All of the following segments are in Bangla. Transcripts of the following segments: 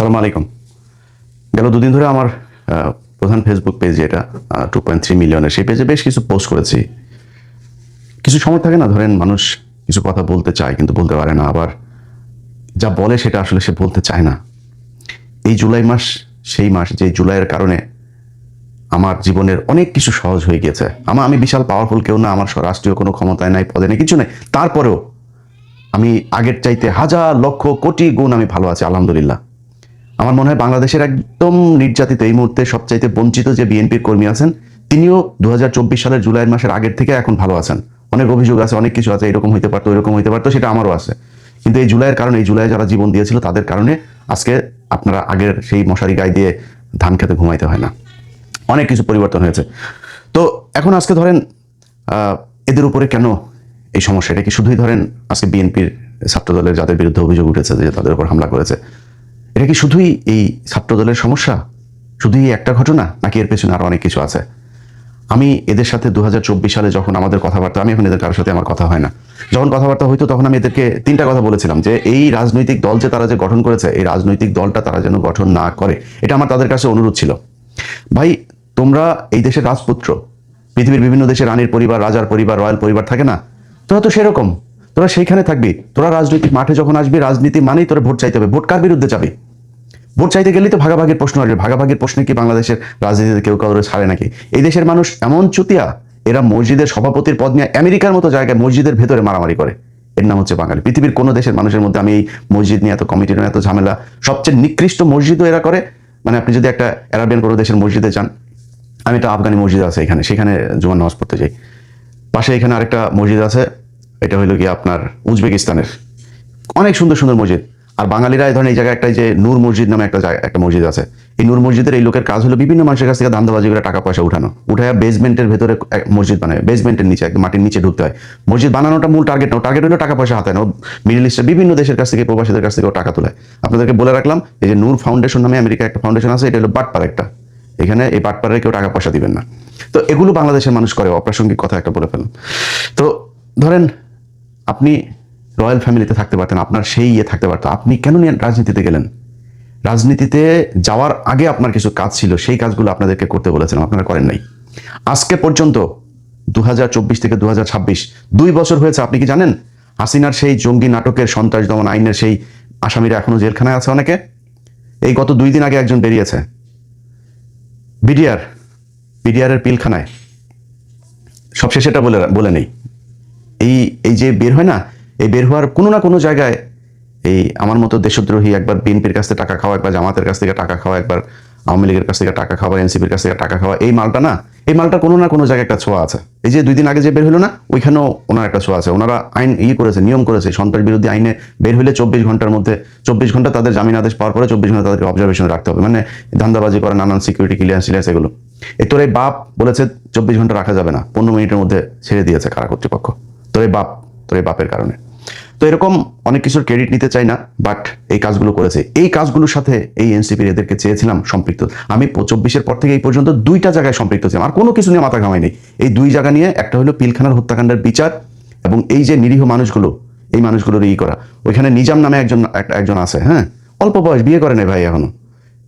আসসালামু আলাইকুম। গেল দুদিন ধরে আমার প্রধান ফেসবুক পেজ, এটা 2.3 মিলিয়নের, সেই পেজে বেশ কিছু পোস্ট করেছি। কিছু সময় থাকে না, ধরেন মানুষ কিছু কথা বলতে চায় কিন্তু বলতে পারে না, আবার যা বলে সেটা আসলে সে বলতে চায় না। এই জুলাই মাস সেই মাস যে জুলাইয়ের কারণে আমার জীবনের অনেক কিছু সহজ হয়ে গিয়েছে। আমি বিশাল পাওয়ারফুল কেউ না, আমার রাষ্ট্রীয় কোনো ক্ষমতায় নাই, পদে নেই, কিছু নেই, তারপরেও আমি আগের চাইতে হাজার লক্ষ কোটি গুণ আমি ভালো আছি, আলহামদুলিল্লাহ। আমার মনে হয় বাংলাদেশের একদম নির্যাতিত, এই মুহূর্তে সবচাইতে বঞ্চিত যে বিএনপির কর্মী আছেন, তিনিও 2024 সালের জুলাই মাসের আগের থেকে এখন ভালো আছেন। অনেক অভিযোগ আছে, অনেক কিছু আছে, এরকম হইতে পারতো, এরকম হইতে পারতো, সেটা আমারও আছে। কিন্তু এই জুলাইয়ের কারণে, এই জুলাই যারা জীবন দিয়েছিল তাদের কারণে আজকে আপনারা আগের সেই মশারি গায়ে দিয়ে ধান খেতে ঘুমাইতে হয় না। অনেক কিছু পরিবর্তন হয়েছে। তো এখন আজকে ধরেন এদের উপরে কেন এই সমস্যা? এটা কি শুধুই ধরেন আজকে বিএনপির ছাত্রদলের যাদের বিরুদ্ধে অভিযোগ উঠেছে যে তাদের উপর হামলা করেছে, এটা কি শুধুই এই ছাত্রদলের সমস্যা, শুধুই একটা ঘটনা, নাকি এর পেছনে আরো অনেক কিছু আছে? আমি এদের সাথে 2024 সালে যখন আমাদের কথাবার্তা, আমি এখন এদের কারোর সাথে আমার কথা হয় না, যখন কথাবার্তা হইতো তখন আমি এদেরকে তিনটা কথা বলেছিলাম যে এই রাজনৈতিক দল যে তারা যে গঠন করেছে, এই রাজনৈতিক দলটা তারা যেন গঠন না করে, এটা আমার তাদের কাছে অনুরোধ ছিল। ভাই, তোমরা এই দেশের রাজপুত্র, পৃথিবীর বিভিন্ন দেশে রানীর পরিবার, রাজার পরিবার, রয়্যাল পরিবার থাকে না, তোরা তো সেরকম, তোরা সেইখানে থাকবি। তোরা রাজনৈতিক মাঠে যখন আসবি, রাজনীতি মানেই তোরা ভোট চাইতে হবে। ভোট কার বিরুদ্ধে যাবি? ভোট চাইতে গেলেই তো ভাগাভাগির প্রশ্ন আসবে। ভাগাভাগির প্রশ্নে কি বাংলাদেশের রাজনীতিতে কেউ কাউরে ছাড়ে নাকি? এই দেশের মানুষ এমন চুতিয়া, এরা মসজিদের সভাপতির পদ নিয়ে আমেরিকার মতো জায়গায় মসজিদের ভেতরে মারামারি করে। এর নাম হচ্ছে বাঙালি। পৃথিবীর কোনো দেশের মানুষের মধ্যে আমি এই মসজিদ নিয়ে এত কমিটির এত ঝামেলা, সবচেয়ে নিকৃষ্ট মসজিদও এরা করে। মানে আপনি যদি একটা আরাবিয়ান কোনো দেশের মসজিদে যান, আমি একটা আফগানি মসজিদ আছে এখানে, সেখানে জুমার নামাজ পড়তে যাই। পাশে এখানে আরেকটা মসজিদ আছে, এটা হইলো কি আপনার উজবেকিস্তানের, অনেক সুন্দর সুন্দর মসজিদ। আর বাঙালিরা এই ধরেন এই জায়গায় একটা যে নূর মসজিদ নামে একটা মসজিদ আছে, এই নূর মসজিদের এই লোকের কাজ হলো বিভিন্ন মানুষের কাছ থেকে ধান্দাবাজি করে টাকা পয়সা উঠায় বেসমেন্টের ভেতরে মসজিদ বানায়, বেসমেন্টের নিচে একদম মাটির নিচে ঢুকতে হয়। মসজিদ বানানোটা মূল টার্গেট না, টার্গেট হলো টাকা পয়সা হাতায় না। মিডল ইস্টের বিভিন্ন দেশের কাছ থেকে, প্রবাসীদের কাছ থেকে টাকা তোলায়। আপনাদেরকে বলে রাখলাম, এই যে নূর ফাউন্ডেশন নামে আমেরিকা একটা ফাউন্ডেশন আছে, এটা হলো বাটপার একটা, এখানে এই বাটপারের কেউ টাকা পয়সা দিবেন না। তো এগুলো বাংলাদেশের মানুষ করে। অপ্রাসঙ্গিক কথা একটা বলে ফেললাম। তো ধরেন আপনি রয়্যাল ফ্যামিলিতে থাকতে পারতেন, আপনার সেই থাকতে পারতো, আপনি কেন নিয়ে রাজনীতিতে গেলেন? রাজনীতিতে যাওয়ার আগে আপনার কিছু কাজ ছিল, সেই কাজগুলো আপনাদেরকে করতে বলেছিলাম, আপনারা করেন নাই। আজকে পর্যন্ত 2024 থেকে 2026 2 বছর হয়েছে। আপনি কি জানেন হাসিনার সেই জঙ্গি নাটকের, সন্ত্রাস দমন আইনের সেই আসামিরা এখনো জেলখানায় আছে অনেকে? এই গত 2 দিন আগে একজন বেরিয়েছে বিডিআরের পিলখানায়। সবশেষে এটা বলে নেই, এই যে বের হয় না, এই বের হওয়ার কোনো না কোনো জায়গায় এই আমার মতো দেশদ্রোহী, একবার বিএনপির কাছ থেকে টাকা খাওয়া, একবার জামাতের কাছ থেকে টাকা খাওয়া, একবার আওয়ামী লীগের কাছ থেকে টাকা খাওয়া, এনসিপির কাছ থেকে টাকা খাওয়া, এই মালটা না, এই মালটা কোনো না কোনো জায়গায় একটা ছোঁয়া আছে। এই যে 2 দিন আগে যে বের হলো না, ওইখানেও ওনার একটা ছোঁয়া আছে। ওনারা আইন করেছে, নিয়ম করেছে, সন্ত্রাস বিরোধী আইনে বের হলে 24 ঘন্টার মধ্যে, 24 ঘন্টা তাদের জামিন আদেশ পাওয়ার পরে 24 ঘন্টা তাদেরকে অবজারভেশনে রাখতে হবে। মানে ধান্দাবাজি করে নানান সিকিউরিটি ক্লিয়ারেন্স এগুলো। এই তোর এই বাপ বলেছে 24 ঘন্টা রাখা যাবে না, 15 মিনিটের মধ্যে ছেড়ে দিয়েছে কারা কর্তৃপক্ষ। তোর এই বাপের কারণে। তো এরকম অনেক কিছুর ক্রেডিট নিতে চাই না, বাট এই কাজগুলো করেছে। এই কাজগুলোর সাথে এই এনসিপির এদেরকে চেয়েছিলাম সম্পৃক্ত। আমি 24-এর পর থেকে এই পর্যন্ত 2টা জায়গায় সম্পৃক্ত ছিলাম, আর কোনো কিছু নিয়ে মাথা ঘামাইনি। এই 2 জায়গা নিয়ে, একটা হলো পিলখানার হত্যাকাণ্ডের বিচার, এবং এই যে নিরীহ মানুষগুলো, এই মানুষগুলোর করা। ওইখানে নিজাম নামে একজন আছে, হ্যাঁ, অল্প বয়স, বিয়ে করে নেই ভাই এখনো,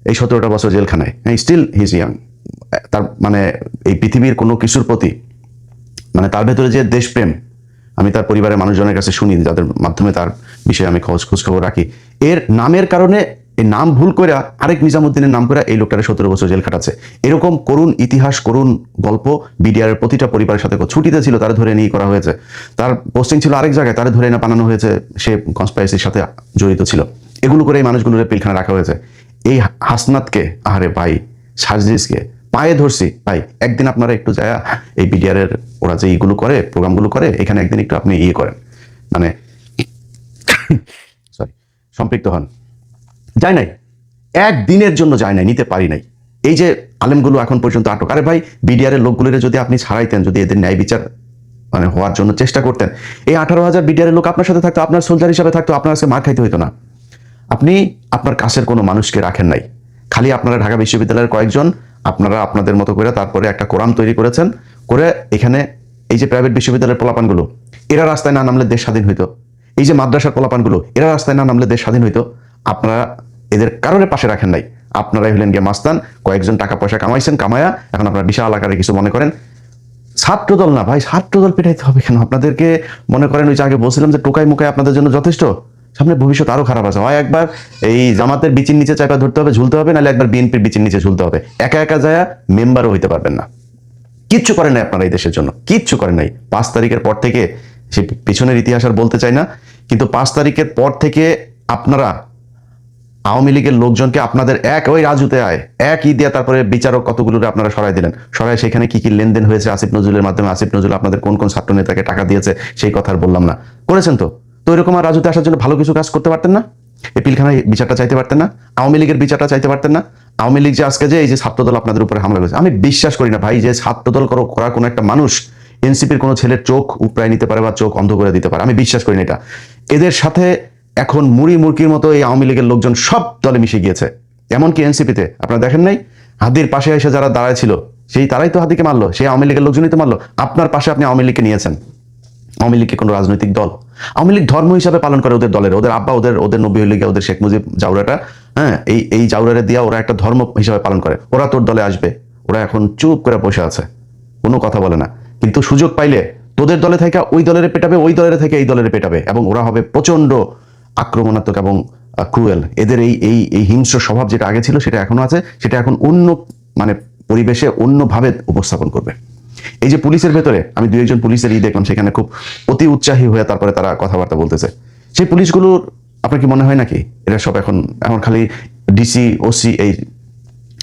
এই 17টা বছর জেলখানায়, হ্যাঁ, স্টিল হিজ ইয়াং। তার মানে এই পৃথিবীর কোনো কিছুর প্রতি, মানে তার ভেতরে যে দেশপ্রেম, আমি তার পরিবারের মানুষজনের কাছে শুনি, যাদের মাধ্যমে তার বিষয়ে আমি খোঁজখবর রাখি, এর নামের কারণে, এই নাম ভুল করে আরেক নিজামুদ্দিনের নাম করে এই লোকটারে 17 বছর জেল খাটাচ্ছে। এরকম করুণ ইতিহাস, করুণ গল্প বিডিআরের প্রতিটা পরিবারের সাথে। ছুটিতে ছিল, তারা ধরে নিয়ে করা হয়েছে, তার পোস্টিং ছিল আরেক জায়গায়, তারা ধরে এনে বানানো হয়েছে, সে কনস্পাইরেসির সাথে জড়িত ছিল। এগুলো করে এই মানুষগুলোর পিলখানা রাখা হয়েছে। এই হাসনাতকে, আহারে ভাই, সার্জিসকে পায়ে ধরছি ভাই, একদিন আপনারা একটু যায় এই বিডিআরের ওরা যে এইগুলো করে, প্রোগ্রামগুলো করে, এখানে একদিন একটু আপনি করেন, মানে সরি, সম্পৃক্ত হন। যায় নাই, একদিনের জন্য যায় নাই, নিতে পারি নাই। এই যে আলেমগুলো এখন পর্যন্ত আটক, আরে ভাই, বিডিআরের লোকগুলোর যদি আপনি ছাড়াইতেন, যদি এদের ন্যায় বিচার মানে হওয়ার জন্য চেষ্টা করতেন, এই 18,000 বিডিআরের লোক আপনার সাথে থাকতো, আপনার সোলজার হিসাবে থাকতো, আপনার কাছে মার খাইতে হইতো না। আপনি আপনার কাছের কোনো মানুষকে রাখেন নাই, খালি আপনারা ঢাকা বিশ্ববিদ্যালয়ের কয়েকজন, আপনারা আপনাদের মতো করে তারপরে একটা কোরাম তৈরি করেছেন, করে এখানে এই যে প্রাইভেট বিশ্ববিদ্যালয়ের পোলাপানগুলো, এরা রাস্তায় না নামলে দেশ স্বাধীন হইতো। এই যে মাদ্রাসার পোলাপানগুলো, এরা রাস্তায় না নামলে দেশ স্বাধীন হইতো। আপনারা এদের কারণে পাশে রাখেন নাই। আপনারাই হলেন গিয়ে মাস্তান, কয়েকজন টাকা পয়সা কামাইছেন, কামায়া এখন আপনারা বিশাল আকারে কিছু মনে করেন। ছাত্রদল না ভাই, ছাত্রদল পেটাইতে হবে কেন আপনাদেরকে? মনে করেন ওই যে আগে বলছিলাম যে টোকাই মুকাই আপনাদের জন্য যথেষ্ট, সামনে ভবিষ্যৎ আরো খারাপ আছে। হয় একবার এই জামাতের বিচির নিচে চাপা ধরতে হবে, ঝুলতে হবে, নাহলে একবার বিএনপির বিচির নিচে ঝুলতে হবে। একা একা যায় মেম্বারও হইতে পারবেন না। কিচ্ছু করেন নাই আপনারা এই দেশের জন্য, কিচ্ছু করেন নাই। 5 তারিখের পর থেকে, সে পিছনের ইতিহাস আর বলতে চাই না, কিন্তু 5 তারিখের পর থেকে আপনারা আওয়ামী লীগের লোকজনকে আপনাদের ওই রাজুতে একই দিয়ে তারপরে বিচারক কতগুলো আপনারা সরাই দিলেন। সরাই সেখানে কি কি লেনদেন হয়েছে আসিফ নজরুলের মাধ্যমে, আসিফ নজরুল আপনাদের কোন কোন ছাত্র নেতাকে টাকা দিয়েছে সেই কথা আর বললাম না। করেছেন তো এরকম আর রাজুতে আসার জন্য ভালো কিছু কাজ করতে পারতেন না? এই পিলখানায় বিচারটা চাইতে পারতেন না? আওয়ামী লীগের বিচারটা চাইতে পারতেন না? আওয়ামী লীগ যে আজকে যে এই যে ছাত্রদল আপনাদের উপরে হামলা করেছে, আমি বিশ্বাস করি না ভাই যে ছাত্রদল করা কোনো একটা মানুষ এনসিপির কোনো ছেলের চোখ উপড়ায় নিতে পারে বা চোখ অন্ধ করে দিতে পারে। আমি বিশ্বাস করি না এটা। এদের সাথে এখন মুড়ি মুরগির মতো এই আওয়ামী লীগের লোকজন সব দলে মিশে গিয়েছে। এমনকি এনসিপিতে আপনারা দেখেন নাই, হাদির পাশে এসে যারা দাঁড়ায় ছিল তারাই তো হাদিকে মারলো, সেই আওয়ামী লীগের লোকজনই তো মারলো। আপনার পাশে আপনি আওয়ামী লীগকে নিয়েছেন। আওয়ামী লীগকে কোনো রাজনৈতিক দল, আওয়ামী লীগ ধর্ম হিসাবে পালন করে ওদের দলের, ওদের আব্বা ওদের নবী হইলে ওদের শেখ মুজিব জাউরাটা, হ্যাঁ, এই জাউরারে দিয়া ওরা একটা ধর্ম হিসাবে পালন করে। ওরা তোর দলে আসবে, ওরা এখন চুপ করে বসে আছে, কোনো কথা বলে না। কিন্তু সুযোগ পাইলে তোদের দলে থেকে ওই দলের পেটাবে, ওই দলের থেকে এই দলের পেটাবে, এবং ওরা হবে প্রচন্ড আক্রমণাত্মক এবং ক্রুয়েল। এদের এই হিংস্র স্বভাব যেটা আগে ছিল সেটা এখনো আছে, সেটা এখন অন্য মানে পরিবেশে অন্যভাবে উপস্থাপন করবে। এই যে পুলিশের ভেতরে আমি 2-1 পুলিশের দেখলাম, সেখানে খুব অতি উৎসাহী হয়ে তারপরে তারা কথাবার্তা বলতেছে। সেই পুলিশগুলোর আপনার কি মনে হয় নাকি এরা সব এখন খালি ডিসি, ওসি, এই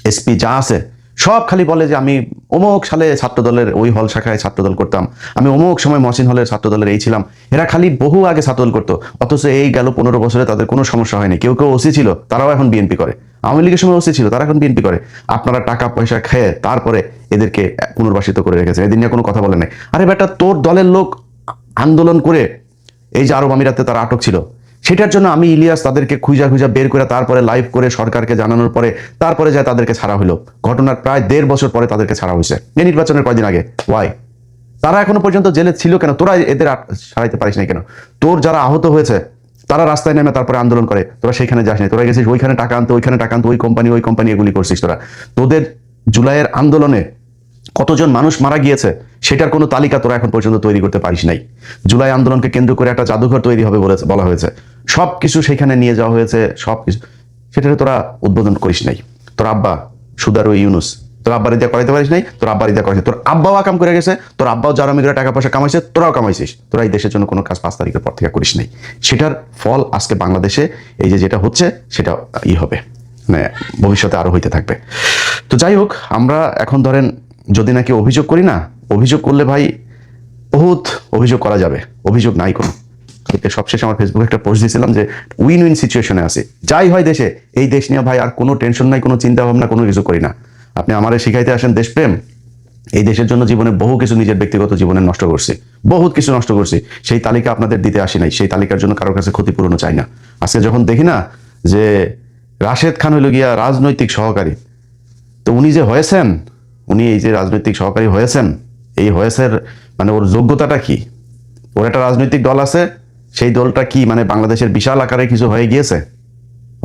এসপি যা আছে সব খালি বলে যে আমি অমুক সালে ছাত্রদলের ওই হল শাখায় ছাত্রদল করতাম, আমি অমুক সময় মহসিন হলের ছাত্রদলের এই ছিলাম। এরা খালি বহু আগে ছাত্রদল করতো, অথচ এই গেল 15 বছরে তাদের কোনো সমস্যা হয়নি। কেউ কেউ ওসি ছিল, তারাও এখন বিএনপি করে। আওয়ামী লীগের সময় ওসি ছিল, তারা এখন বিএনপি করে। আপনারা টাকা পয়সা খেয়ে তারপরে এদেরকে পুনর্বাসিত করে রেখেছেন, এদিন নিয়ে কোনো কথা বলে নাই। আরে বেটা, তোর দলের লোক আন্দোলন করে এই যে আরব আমিরাতে তারা আটক ছিল, সেটার জন্য আমি ইলিয়াস তাদেরকে খুঁজা বের করে তারপরে লাইভ করে সরকারকে জানানোর পরে তারপরে যায় তাদেরকে ছাড়া হলো। ঘটনার প্রায় 1.5 বছর পরে তাদেরকে ছাড়া হয়েছে, এই নির্বাচনের কয়দিন আগে। ওয়াই? তারা এখনো পর্যন্ত জেলে ছিল কেন? তোরা এদের ছাড়াইতে পারিস নাই কেন? তোর যারা আহত হয়েছে তারা রাস্তায় নেমে তারপরে আন্দোলন করে, তোরা সেখানে যাস নাই। তোরা গেছিস ওইখানে টাকা আনতে, ওইখানে টাকা আনতে, ওই কোম্পানি এগুলি করছিস তোরা। তোদের জুলাইয়ের আন্দোলনে কতজন মানুষ মারা গিয়েছে সেটার কোনো তালিকা তোরা এখন পর্যন্ত তৈরি করতে পারিস নাই। জুলাই আন্দোলনকে কেন্দ্র করে একটা জাদুঘর তৈরি হবে বলা হয়েছে, সবকিছু সেখানে নিয়ে যাওয়া হয়েছে, সবকিছু সেটাকে তোরা উদ্বোধন করিস নাই। তোর আব্বা সুদার ইউনুস, তোর আব্বার ইদা করাইতে পারিস নাই, তোর আব্বার ইদা করাইছে। তোর আব্বাও কাম করে গেছে, তোর আব্বাও যারা মিলে টাকা পয়সা কামাইছে, তোরাও কামাইছিস। তোরা এই দেশের জন্য কোনো কাজ 5 তারিখের পর থেকে করিস নাই। সেটার ফল আজকে বাংলাদেশে এই যেটা হচ্ছে সেটা হবে, মানে ভবিষ্যতে আরো হইতে থাকবে। তো যাই হোক, আমরা এখন ধরেন যদি নাকি অভিযোগ করি না, অভিযোগ করলে ভাই বহুত অভিযোগ করা যাবে, অভিযোগ নাই কোনো। সবশেষে আমার ফেসবুকে একটা পোস্ট দিয়েছিলাম যে উইন উইন সিচুয়েশনে আছে, যাই হয় দেশে, এই দেশ নিয়ে ভাই আর কোনো টেনশন নাই, কোনো চিন্তা ভাবনা, কোনো কিছু করি না। আপনি আমারে শিখাইতে আসেন দেশপ্রেম, এই দেশের জন্য জীবনে বহু কিছু নিজের ব্যক্তিগত জীবনে নষ্ট করছি, বহুত কিছু নষ্ট করছি, সেই তালিকা আপনাদের দিতে আসি নাই। সেই তালিকার জন্য কারোর কাছে ক্ষতিপূরণও চাই না। আজকে যখন দেখি না যে রাশেদ খান হইল গিয়া রাজনৈতিক সহকারী, তো উনি যে হয়েছেন, উনি এই যে রাজনৈতিক সহকারী হয়েছেন, এই হয়েছের মানে ওর যোগ্যতাটা কি? ওর একটা রাজনৈতিক দল আছে, সেই দলটা কি মানে বাংলাদেশের বিশাল আকারে কিছু হয়ে গিয়েছে?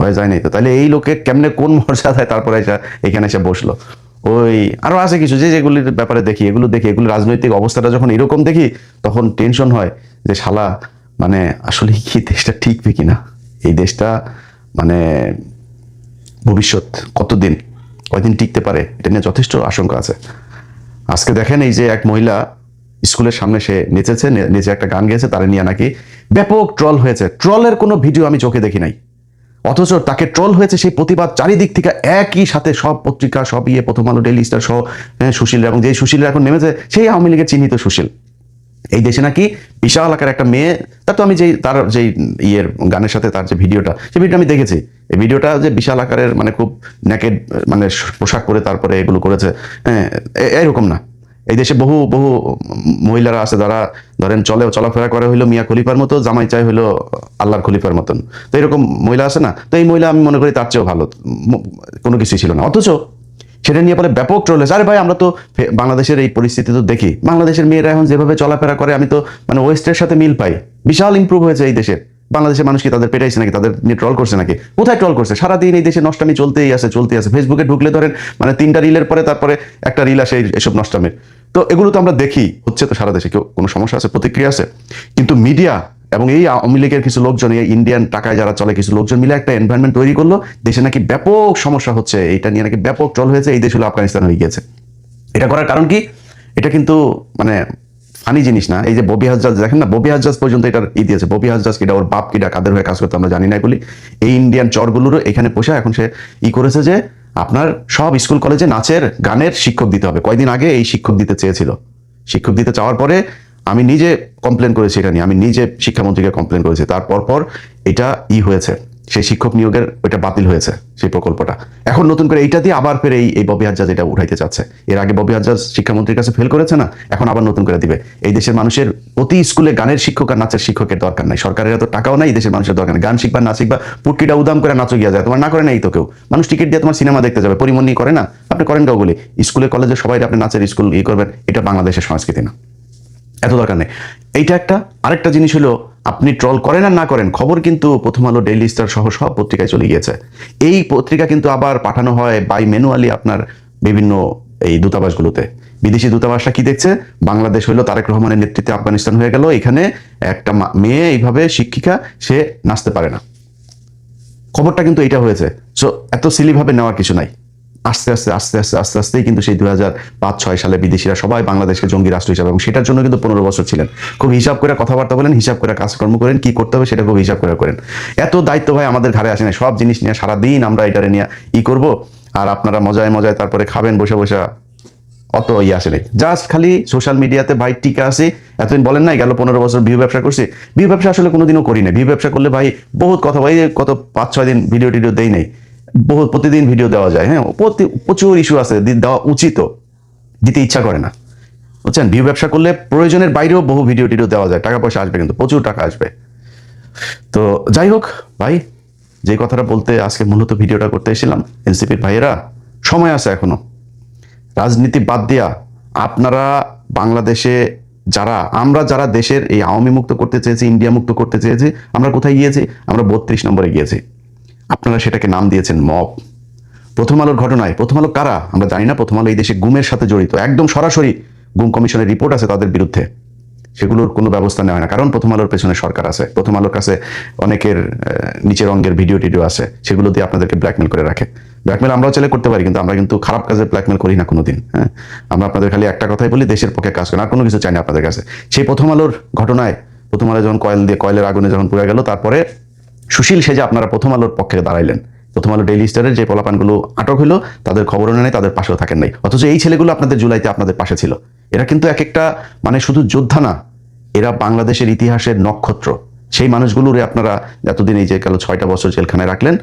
হয়ে যায় নাই তো। তাহলে এই লোকে কেমনে কোন মর্যাদায় তারপরে এখানে এসে বসলো? ওই আরো আছে কিছু যেগুলির ব্যাপারে দেখি, এগুলো রাজনৈতিক অবস্থাটা যখন এরকম দেখি তখন টেনশন হয় যে শালা মানে আসলে কি দেশটা ঠিকবে কিনা, এই দেশটা মানে ভবিষ্যৎ কয়দিন টিকতে পারে, এটা নিয়ে যথেষ্ট আশঙ্কা আছে। আজকে দেখেন এই যে এক মহিলা স্কুলের সামনে সে নেচে একটা গান গেয়েছে, তারা নিয়ে নাকি ব্যাপক ট্রল হয়েছে। ট্রলের কোনো ভিডিও আমি চোখে দেখি নাই, অথচ তাকে ট্রল হয়েছে সেই প্রতিবাদ চারিদিক থেকে একই সাথে, সব পত্রিকা, সব প্রথম আলো, ডেইলি স্টার সহ সুশীল, এবং যে সুশীল এখন নেমেছে সেই আওয়ামী লীগের চিহ্নিত সুশীল। এই দেশে নাকি বিশাল আকার একটা মেয়ে, তার তো আমি তার যে গানের সাথে তার যে ভিডিওটা, সেই ভিডিওটা আমি দেখেছি। এই ভিডিওটা যে বিশাল আকারের মানে খুব নেকেড মানে পোশাক পরে তারপরে এগুলো করেছে, হ্যাঁ, এরকম না। এই দেশে বহু মহিলারা আছে যারা ধরেন চলাফেরা করে হইলো মিয়া খলিফার মতো, জামাই চাই হইলো আল্লাহর খলিফার মতন। তো এরকম মহিলা আছে না? তো এই মহিলা আমি মনে করি তার চেয়েও ভালো কোনো কিছুই ছিল না, অথচ সেটা নিয়ে পরে ব্যাপক ট্রোল হয়েছে। আরে ভাই, আমরা তো বাংলাদেশের এই পরিস্থিতি তো দেখি, বাংলাদেশের মেয়েরা এখন যেভাবে চলাফেরা করে আমি তো মানে ওয়েস্টের সাথে মিল পাই। বিশাল ইমপ্রুভ হয়েছে এই দেশের, বাংলাদেশের মানুষ কি তাদের পেটাইছে নাকি, তাদের নিয়ে ট্রল করছে নাকি? কোথায় ট্রল করছে? সারাদিন এই দেশে নষ্টামি চলতেই আছে। ফেসবুকে ঢুকলে ধরেন মানে 3টা রিলের পরে তারপরে একটা রিল আসে এসব নষ্টামির। তো এগুলো তো আমরা দেখি, হচ্ছে তো সারা দেশে। কেউ কোনো সমস্যা আছে, প্রতিক্রিয়া আছে? কিন্তু মিডিয়া এবং এই আওয়ামী লীগের কিছু লোকজন, এই ইন্ডিয়ান টাকায় যারা চলে কিছু লোকজন মিলে একটা এনভায়রনমেন্ট তৈরি করলো, দেশে নাকি ব্যাপক সমস্যা হচ্ছে, এটা নিয়ে নাকি ব্যাপক ট্রল হয়েছে, এই দেশ হলো আফগানিস্তান হয়ে গিয়েছে। এটা করার কারণ কি? এটা কিন্তু মানে ফানি জিনিস না। এই যে ববি হাজরাজ দেখেন না, ববি হাজরাজ পর্যন্ত এটার দিয়েছে। ববি হাজরাজ কিটা, ওর বাপ কিটা, কাদের হয়ে কাজ করতে আমরা জানি না বলি। এই ইন্ডিয়ান চরগুলোরও এখানে পোষা এখন সে করেছে যে আপনার সব স্কুল কলেজে নাচের গানের শিক্ষক দিতে হবে। কয়দিন আগে এই শিক্ষক দিতে চেয়েছিল। শিক্ষক দিতে চাওয়ার পরে আমি নিজে কমপ্লেন করেছি এটা নিয়ে, আমি নিজে শিক্ষামন্ত্রীকে কমপ্লেন করেছি। তারপর এটা হয়েছে, সেই শিক্ষক নিয়োগের ওইটা বাতিল হয়েছে, সেই প্রকল্পটা। এখন নতুন করে এইটা দিয়ে আবার ফের এই ববি হাজরাজ এটা উঠাইতে চাচ্ছে। এর আগে ববি হাজরাজ শিক্ষামন্ত্রীর কাছে ফেল করেছে না, এখন আবার নতুন করে দিবে। এই দেশের মানুষের প্রতি স্কুলে গানের শিক্ষক আর নাচের শিক্ষকের দরকার নাই। সরকারের এত টাকাও নাই, এই দেশের মানুষের দরকার নেই। গান শিখবা না শিখবা, পুটকিটা উদাম করে নাচো গিয়া যায়, তোমার না করে নাই তো কেউ। মানুষ টিকিট দিয়ে তোমার সিনেমা দেখতে যাবে, পরিমণি করে না? আপনি করেন কাউগুলি স্কুলে কলেজে সবাই আপনি নাচের স্কুল করবেন, এটা বাংলাদেশের সংস্কৃতি না, এত দরকার নেই। এইটা একটা। আরেকটা জিনিস হলো, আপনি ট্রল করেন আর না করেন, খবর কিন্তু প্রথম আলো, ডেইলি স্টার সহ সব পত্রিকায় চলে গিয়েছে। এই পত্রিকা কিন্তু আবার পাঠানো হয় বাই ম্যানুয়ালি আপনার বিভিন্ন এই দূতাবাসগুলোতে। বিদেশি দূতাবাসটা কি দেখছে? বাংলাদেশ হইলো তারেক রহমানের নেতৃত্বে আফগানিস্তান হয়ে গেল, এখানে একটা মেয়ে এইভাবে শিক্ষিকা, সে নাচতে পারে না। খবরটা কিন্তু এটা হয়েছে। সো এত সিলিভাবে নেওয়ার কিছু নাই। আস্তে আস্তেই কিন্তু সেই 2005-06 সালে বিদেশিরা সবাই বাংলাদেশকে জঙ্গি রাষ্ট্র হিসাবে, এবং সেটার জন্য কিন্তু 15 বছর ছিলেন। খুব হিসাব করে কথাবার্তা বলেন, হিসাব করে কাজকর্ম করেন, কি করতে হবে সেটা খুব হিসাব করে করেন। এত দায়িত্ব ভাই আমাদের ঘাড়ে আসে না। সব জিনিস নিয়ে সারাদিন আমরা এটারে নিয়ে করব, আর আপনারা মজায় মজায় তারপরে খাবেন বসে বসে, অত আসে নাই। জাস্ট খালি সোশ্যাল মিডিয়াতে ভাই টিকা আছে। এতদিন বলেন নাই গেল 15 বছর ভিউ ব্যবসা করছি। ভিউ ব্যবসা আসলে কোনোদিনও করি না। ভিউ ব্যবসা করলে ভাই বহুত কথা, ভাই কত 5-6 দিন ভিডিও টিডিও দেই নাই, প্রতিদিন ভিডিও দেওয়া যায়। হ্যাঁ, প্রচুর ইস্যু আছে, দেওয়া উচিত, দিতে ইচ্ছা করে না, বুঝছেন? ভিউ ব্যবসা করলে প্রয়োজনের বাইরেও বহু ভিডিও টিডিও দেওয়া যায়, টাকা পয়সা আসবে, কিন্তু প্রচুর টাকা আসবে। তো যাই হোক ভাই, যে কথাটা বলতে আজকে মূলত ভিডিওটা করতে এসেছিলাম, এনসিপির ভাইয়েরা সময় আছে এখনো। রাজনীতি বাদ দিয়া আপনারা বাংলাদেশে আমরা যারা দেশের এই আওয়ামী মুক্ত করতে চেয়েছি, ইন্ডিয়া মুক্ত করতে চেয়েছি, আমরা কোথায় গিয়েছি? আমরা 32 নম্বরে গিয়েছি। আপনারা সেটাকে নাম দিয়েছেন মব। প্রথম আলোর ঘটনায়, প্রথম আলো কারা আমরা জানি না। প্রথম আলো এই দেশে গুমের সাথে জড়িত, একদম সরাসরি গুম কমিশনের রিপোর্ট আছে তাদের বিরুদ্ধে। সেগুলোর কোনো ব্যবস্থা নেওয়া হয় না, কারণ প্রথম আলোর পেছনে সরকার আছে। প্রথম আলোর কাছে অনেকের নিচের অঙ্গের ভিডিও টিডিও আছে, সেগুলো দিয়ে আপনাদেরকে ব্ল্যাকমেল করে রাখে। ব্ল্যাকমেল আমরাও চাইলে করতে পারি, কিন্তু আমরা কিন্তু খারাপ কাজে ব্ল্যাকমেল করি না কোনোদিন। হ্যাঁ, আমরা আপনাদের খালি একটা কথাই বলি, দেশের পক্ষে কাজ করেন, আর কোনো কিছু চাই না আপনাদের কাছে। সেই প্রথম আলোর ঘটনায়, প্রথম আলো যখন কয়েলের আগুনে যখন পুড়ে গেল, তারপরে সুশীল সেজে আপনারা প্রথম আলোর পক্ষে দাঁড়াইলেন। প্রথম আলো ডেইলি স্টারের যে পোলাপানগুলো আটক হলো, তাদের খবরও নেই, তাদের পাশেও থাকেন নাই। অথচ এই ছেলেগুলো আপনাদের জুলাইতে আপনাদের পাশে ছিল। এরা কিন্তু এক একটা মানে শুধু যোদ্ধা না, এরা বাংলাদেশের ইতিহাসের নক্ষত্র। সেই মানুষগুলোর আপনারা এতদিন এই যে গেল 6টা বছর জেলখানায় রাখলেন,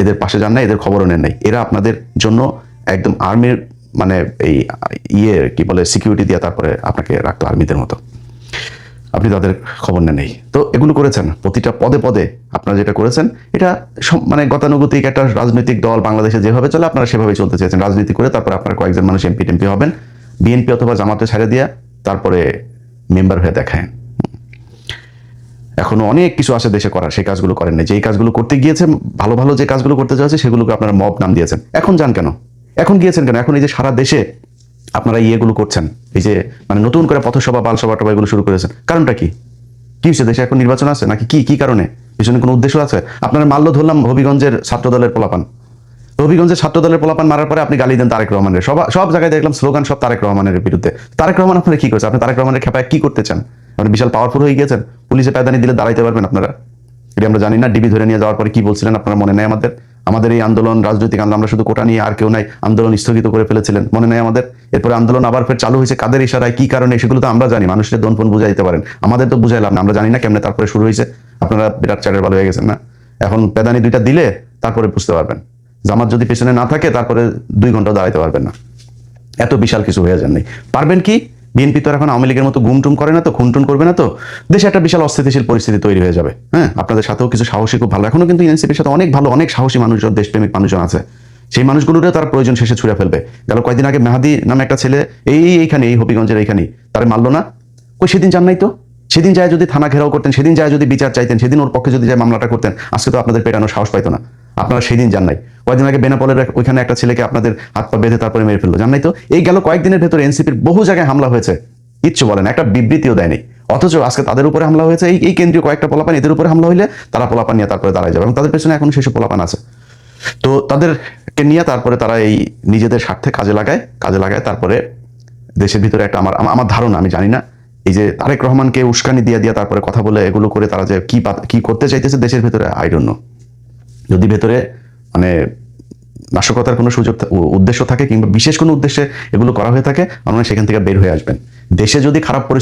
এদের পাশে যান না, এদের খবরও নেন নাই। এরা আপনাদের জন্য একদম আর্মির মানে এই কি বলে সিকিউরিটি দিয়ে তারপরে আপনাকে রাখতো আর্মিদের মতো। আপনি তাদের খবর নেই। তো এগুলো করেছেন, প্রতিটা পদে পদে আপনারা যেটা করেছেন, এটা মানে গতানুগতিক একটা রাজনৈতিক দল বাংলাদেশে যেভাবে চলে আপনারা সেভাবে চলতে চেয়েছেন। রাজনীতি করে তারপরে আপনারা কয়েকজন মানুষ এমপি টেমপি হবেন, বিএনপি অথবা জামাতে ছেড়ে দিয়ে তারপরে মেম্বার হয়ে দেখায়। এখনো অনেক কিছু আছে দেশে করার, সেই কাজগুলো করেন না। যেই কাজগুলো করতে গিয়েছেন, ভালো ভালো যে কাজগুলো করতে যাচ্ছে, সেগুলোকে আপনারা মব নাম দিয়েছেন। এখন যান কেন? এখন গিয়েছেন কেন? এখন এই যে সারা দেশে আপনারা ইয়েগুলো করছেন, এই যে মানে নতুন করে পথসভা, বালসভা টভা এগুলো শুরু করেছেন, কারণটা কি? কি হচ্ছে? দেশে এখন নির্বাচন আছে নাকি? কি কারণে? পিছনে কোনো উদ্দেশ্য আছে? আপনারা মাল্য ধরলাম হবিগঞ্জের ছাত্র দলের পোলাপান। হবিগঞ্জের ছাত্র দলের পোলাপান মারার পরে আপনি গালি দেন তারেক রহমানের। সব জায়গায় দেখলাম স্লোগান সব তারেক রহমানের বিরুদ্ধে। তারেক রহমান আপনারা কি করছে? আপনি তারেক রহমানের খেপায় কি করতে চান? আপনি বিশাল পাওয়ারফুল হয়ে গিয়েছেন, পুলিশে প্যাদানি দিলে দাঁড়াইতে পারবেন আপনারা? এটা আমরা জানি না। ডিবি ধরে নিয়ে যাওয়ার পরে কি বলছিলেন আপনারা মনে নেই আমাদের এই আন্দোলন, রাজনৈতিক আন্দোলন, আমরা শুধু কোটা নিয়ে, আর কেউ নাই, আন্দোলন স্থগিত করে ফেলেছিলেন, মনে নেই আমাদের? এরপরে আন্দোলন আবার ফের চালু হয়েছে, কাদের ইশারায়, কি কারণে, সেগুলো তো আমরা জানি। মানুষের দনফোন বুঝাই দিতে পারেন, আমাদের তো বুঝাইলাম না, আমরা জানি না কেমনে তারপরে শুরু হয়েছে। আপনারা বিরাট চারের ভালো হয়ে গেছেন না? এখন প্যাদানি 2টা দিলে তারপরে বুঝতে পারবেন। জামাত যদি পেছনে না থাকে তারপরে 2 ঘন্টা দাঁড়াইতে পারবেন না। এত বিশাল কিছু হয়ে যান নাই। পারবেন কি? বিএনপি তো এখন আওয়ামী লীগের মতো গুমটুম করে না তো, খুনটুন করবে না তো, দেশে একটা বিশাল অস্থিতিশীল পরিস্থিতি তৈরি হয়ে যাবে। হ্যাঁ, আপনাদের সাথেও কিছু সাহসী, খুব ভালো, এখনো কিন্তু এনসিপির সাথে অনেক ভালো, অনেক সাহসী মানুষজন, দেশপ্রেমিক মানুষজন আছে। সেই মানুষগুলোরে তারা প্রয়োজন শেষে ছুঁড়ে ফেলবে। গেল কয়েকদিন আগে মেহাদি নামে একটা ছেলে এইখানে, এই হবিগঞ্জের এইখানেই, তারা মারলো না? কই সেদিন জান নাই তো? সেদিন যায় যদি থানা ঘেরাও করতেন, সেদিন যায় যদি বিচার চাইতেন, সেদিন ওর পক্ষে যদি যায় মামলাটা করতেন, আজকে তো আপনাদের পেটানোর সাহস পাইতো না। আপনারা সেদিন যান নাই। কয়েকদিন আগে বেনাপোলের ওইখানে একটা ছেলেকে আপনাদের হাত পা বেঁধে তারপরে মেরে ফেললো, জান নাই তো? এই গেল কয়েকদিনের ভেতরে এনসিপির বহু জায়গায় হামলা হয়েছে, কিচ্ছু বলেন, একটা বিবৃতিও দেয়নি। অথচ আজকে তাদের উপরে হামলা হয়েছে, এই কেন্দ্রীয় কয়েকটা পোলাপান, এদের উপরে হামলা হইলে তারা পোলাপান নিয়ে তারপরে দাঁড়ায় যাবে, এবং তাদের পেছনে এখন সেসব পোলাপান আছে। তো তাদেরকে নিয়ে তারপরে তারা এই নিজেদের স্বার্থে কাজে লাগায় তারপরে দেশের ভিতরে একটা আমার ধারণা, আমি জানি না, এই যে তারেক রহমানকে উস্কানি দিয়ে তারপরে কথা বলে এগুলো করে তারা যে কি করতে চাইতেছে দেশের ভিতরে, আই ডোন্ট নো। যদি ভেতরে মানে নাশকতার কোনো উদ্দেশ্য থাকে কিংবা বিশেষ কোনো উদ্দেশ্যে এগুলো করা হয়ে থাকে, আমার মনে হয় সেখান থেকে বের হয়ে আসবেন। দেশে যদি খারাপ পরিস্থিতি